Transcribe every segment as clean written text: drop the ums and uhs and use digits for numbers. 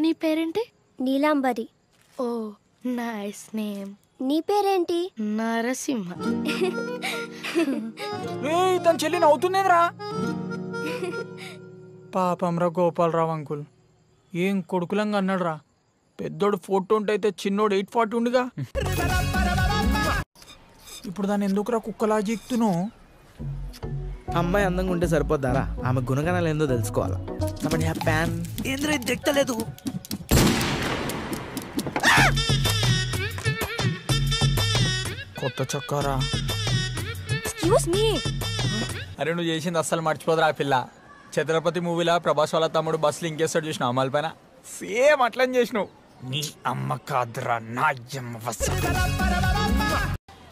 నీ పేరేంటి? నీలాంబరి. ఓ nice name. నీ పేరేంటి? నరసింహ. తన చెల్లి నవ్వుతుందేంద్రా? పాపంరా గోపాలరావు అంకుల్, ఏం కొడుకులంగా అన్నాడురా. పెద్దోడు 420 అయితే చిన్నోడు 840 ఉండిగా. ఇప్పుడు దాన్ని ఎందుకురా కుక్కలా జీక్తున్నావు? అమ్మాయి అందంగా ఉంటే సరిపోద్దారా? ఆమె గుణగణాలు ఏందో తెలుసుకోవాలా. ప్యాన్ ఏంద్ర దిక్కలేదు. కొత్త చొక్కారా. Excuse me. అరే నువ్వు చేసింది అస్సలు మర్చిపోదురా పిల్ల. ఛత్రపతి మూవీలో ప్రభాస్ వాళ్ళ తమ్ముడు బస్సులు ఇంకేస్తాడు చూసినావు అమ్మాయిల పైన, సేమ్ అట్లని చేసినావు. నీ అమ్మ కాదురా నా అమ్మ.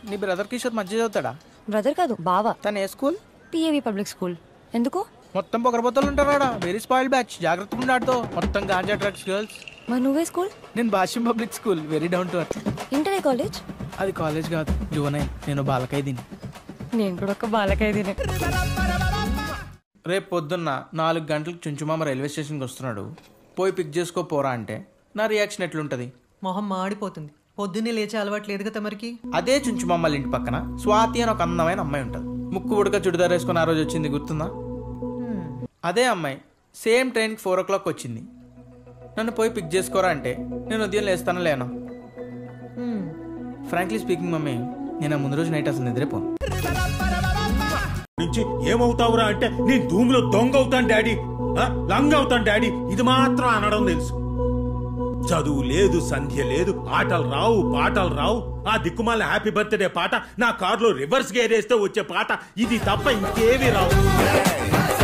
నీ బ్రదర్ కిషోర్ మధ్య చదువుతాడా? బ్రదర్ కాదు, బావా. తను ఏ స్కూల్? పిఏవి public school. ఎందుకు? మొత్తం పొగరబోతలు ఉంటారా? Very spoiled batch. జాగ్రత్తగా ఉండాడుతో. మొత్తం గాంజా డ్రగ్స్ గర్ల్స్. మరి నువ్వే స్కూల్? నేను Bhashyam public school. Very down to earth. Inter college? అది కాలేజ్ కాదు, జూనైన్. నేను బాలకైదీని. నేను కూడా ఒక బాలకైదీనే. రేపు పొద్దున్న 4 గంటలకు చుంచుమామ రైల్వే స్టేషన్కి వస్తున్నాడు, పోయి పిక్ చేసుకోపోరా అంటే నా రియాక్షన్ ఎట్లుంటది? మొహం మాడిపోతుంది. పొద్దున్నే లేచే అలవాటు లేదు కదా మరికి. అదే చుంచుమామల ఇంటి పక్కన స్వాతి అని ఒక అందమైన అమ్మాయి ఉంటుంది. ముక్కు ఉడక చుడిదార్ వేసుకుని ఆ రోజు వచ్చింది, గుర్తుందా? అదే అమ్మాయి సేమ్ ట్రైన్కి 4 o'clock వచ్చింది. నన్ను పోయి పిక్ చేసుకోరా అంటే నేను ఉదయం లేస్తాను లేనా? ఫ్రాంక్లీ స్పీకింగ్ మమ్మీ, నేను ముందు రోజు నైట్ అసలు నిద్రపోను. నుంచి ఏమవుతావురా అంటే నేను ధూములో దొంగ అవుతాను డాడీ, లంగ అవుతాను డాడీ, ఇది మాత్రం అనడం తెలుసు. చదువు లేదు, సంధ్య లేదు, ఆటలు రావు, పాటలు రావు. ఆ దిక్కుమాల హ్యాపీ బర్త్డే పాట, నా కారులో రివర్స్ గేర్ వేస్తే వచ్చే పాట, ఇది తప్ప ఇంకేమీ రావు.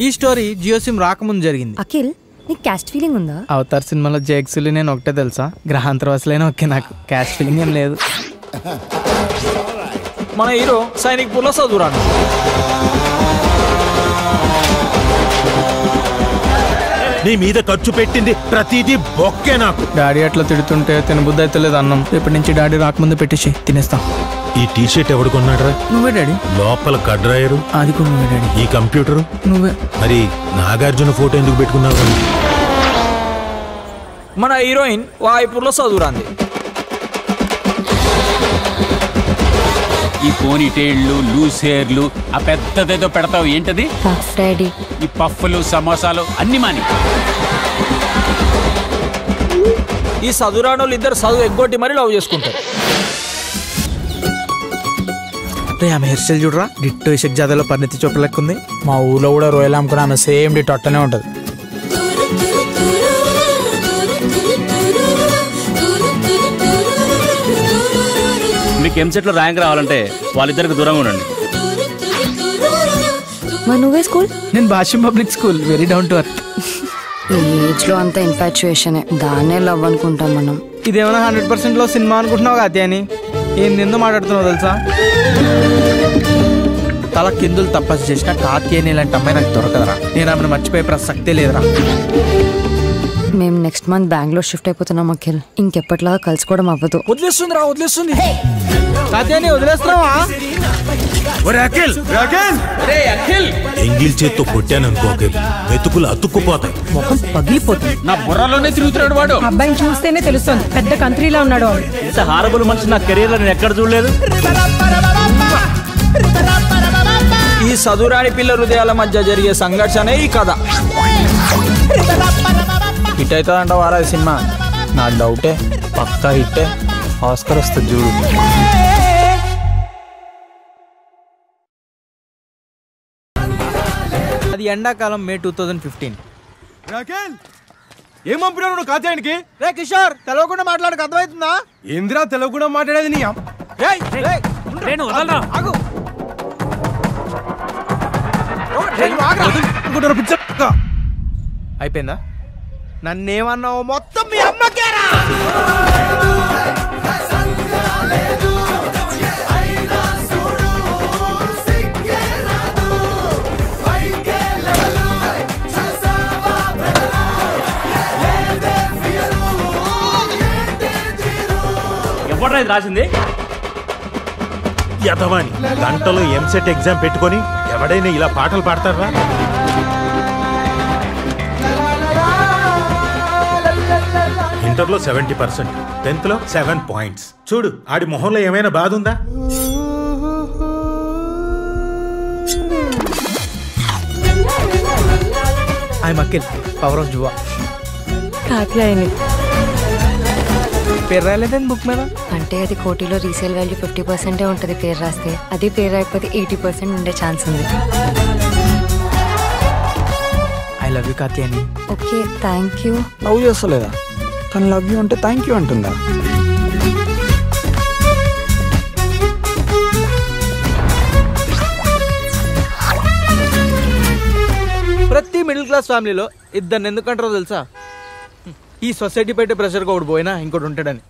ఈ స్టోరీ జియో సిమ్ రాకముందు జరిగింది. అఖిల్, నీకు క్యాస్ట్ ఫీలింగ్ ఉందా? అవతార్ సినిమాలో జయక్సులి నేను ఒకటే తెలుసా, గ్రహాంతరవాసులైనా ఓకే, నాకు క్యాస్ట్ ఫీలింగ్ ఏం లేదు. మన హీరో సైనిక్ పూర్లో చదువురాను. నీ మీద ఖర్చు పెట్టింది ప్రతిదీ బొక్కే నాకు. డాడీ అట్లా తిడుతుంటే తినబుద్ధి అయితే లేదు అన్నం. రేపటి నుంచి డాడీ రాకముందు పెట్టేసి తినేస్తాం. ఈ టీ షర్ట్ ఎవడు కొన్నాడ్రా? నువ్వే డాడీ. లోపల కడ్రాయరు అది కూడా నువ్వే డాడీ. ఈ కంప్యూటర్ నువ్వే. మరి నాగార్జున ఫోటో ఎందుకు పెట్టుకున్నావు? మన హీరోయిన్ వాయిపూర్లో చదువురాంది. ఈ పోనీ టైళ్లు, లూస్ హెయిర్లు, ఆ పెద్దదేదో పెడతావు ఏంటది? ఈ పఫ్ఫులు, సమోసాలు అన్ని మాని. ఈ చదువురానోళ్ళు ఇద్దరు చదువు ఎగ్గొట్టి మరీ లవ్ చేసుకుంటారు. ఆమె హెయిర్ స్టైల్ చూడరా, డిట్టో ఇషక్ జాదాలో పరిణితి చోప్రా లెక్క ఉంది. మా ఊళ్ళో కూడా రొయ్యలు అమ్ముకుని ఆమె సేమ్ డిట్ అట్టనే ఉంటుంది. మీకు ఎంసెట్లో ర్యాంక్ రావాలంటే వాళ్ళిద్దరికి దూరంగా ఉండండి. నువ్వే స్కూల్? నేను Bhashyam public school. Very down to earth. ఈ ఏజ్ లో అంతా ఇన్ఫాచ్యుయేషన్, దాన్నే లవ్ అనుకుంటాం మనం. ఇదేమైనా 100% లో సినిమా అనుకుంటున్నావు కదా అని ఏం నిందో మాట్లాడుతున్నావు తెలుసా? తల కిందులు తపస్సు చేసిన కాత్యాయని ఇలాంటి అమ్మాయి నాకు దొరకదరా. నేను ఆమెను మర్చిపోయే ప్రసక్తే లేదురా. మేము నెక్స్ట్ మంత్ బెంగళూరు షిఫ్ట్ అయిపోతున్నాం అఖిల్. ఇంకెప్పటిలాగా కలుసుకోవడం అవ్వదు. వదిలేస్తుంది రా, వదిలేస్తుంది. కాత్యాయని వదిలేస్తున్నావా? ఎంగిల్ చేత్తో కొట్టాననుకో వెతుకులు అతుక్కుపోతాయి, మొహం పగిలిపోతుంది. నా బుర్రలోనే తిరుగుతున్నాడు వాడు. అబ్బాయిని చూస్తేనే తెలుస్తుంది పెద్ద కంట్రీలో ఉన్నాడు వాడు. ఇంత హారబుల్ మనిషి నా కెరీర్ లో నేను ఎక్కడ చూడలేదు. ఈ చదువురాని పిల్ల హృదయాల మధ్య జరిగే సంఘర్షణే ఈ కథ. హిట్ అవుతుందంట వారా ఈ సినిమా? నా డౌటే, పక్కా హిట్టే. ఆస్కర్ వస్తుంది చూడు. అది ఎండాకాలం మే 2015. ఏం పంపినావు నువ్వు కాత్యాయనికి? రే కిషోర్, తెలవకుండా మాట్లాడక అర్థమవుతుందా? ఏందిరా తెలవకుండా మాట్లాడేది? నీ అయిపోయిందా? నన్నేమన్నావు మొత్తం మీ అమ్మకేరా. ఎవడ్రా ఇది రాసింది? యదవాని గంటలో ఎంసెట్ ఎగ్జామ్ పెట్టుకొని ఎవడైనా ఇలా పాటలు పాడతారా? ఇంటర్లో 70%, 10th లో 7 points. చూడు ఆడి మొహంలో ఏమైనా బాధ ఉందా? ఐ మకిల్ పవర్ ఆఫ్ జువా. కాత్యాయని పేరు రాలేదండి బుక్ మీద. అంటే అది కోటిలో రీసేల్ వాల్యూ 50% ఉంటుంది పేరు రాస్తే. అదే పేరు రాకపోతే 80% ఉండే ఛాన్స్ ఉంది. I love you Katyayani. Okay thank you. Love చేస్తలేదా? కానీ లవ్ యూ అంటే థ్యాంక్ యూ అంటుందా? ప్రతి మిడిల్ క్లాస్ ఫ్యామిలీలో ఇద్దరిని ఎందుకు అంటారో తెలుసా? ఈ సొసైటీ పెట్టే ప్రెషర్కి ఒకటి పోయినా ఇంకోటి ఉంటాడని.